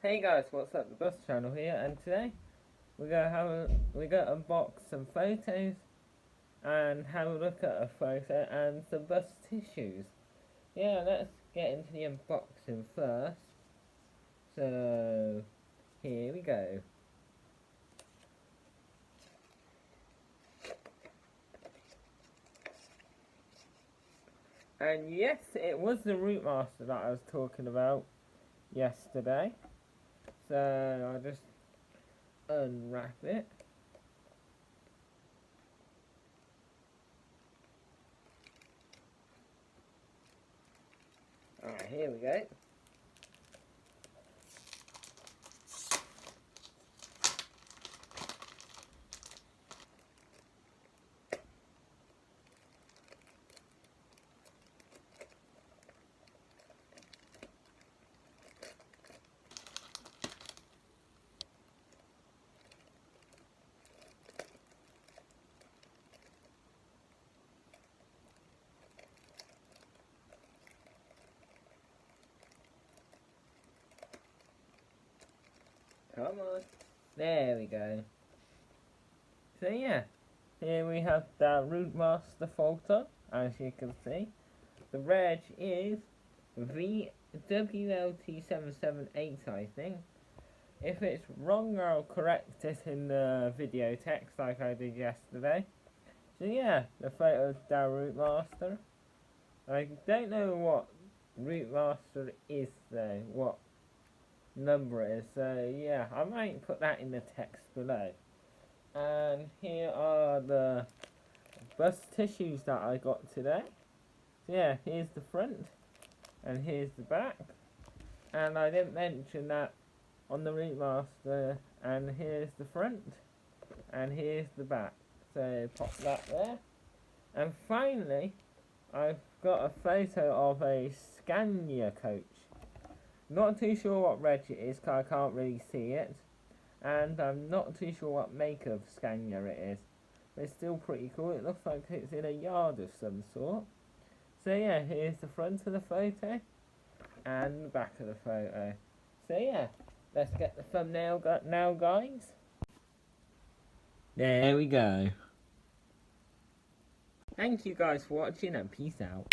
Hey guys, what's up? The Bus Channel here, and today we're gonna unbox some photos and have a look at a photo and some bus tissues. Yeah, let's get into the unboxing first. So here we go. And yes, it was the Routmaster that I was talking about yesterday. So I'll just unwrap it. Alright, here we go. Come on. There we go. So yeah, here we have the Routmaster photo, as you can see. The reg is WLT778, I think. If it's wrong, I'll correct it in the video text like I did yesterday. So yeah, the photo of the Routmaster. I don't know what Routmaster is though, what number it is, so yeah, I might put that in the text below. And here are the bus tissues that I got today. So yeah, here's the front and here's the back, and I didn't mention that on the Routmaster. And here's the front and here's the back, so pop that there. And finally, I've got a photo of a SCANIA coach. Not too sure what reg it is because I can't really see it, and I'm not too sure what make of SCANIA it is, but it's still pretty cool. It looks like it's in a yard of some sort. So yeah, here's the front of the photo and the back of the photo. So yeah, let's get the thumbnail now, guys. There we go. Thank you guys for watching, and peace out.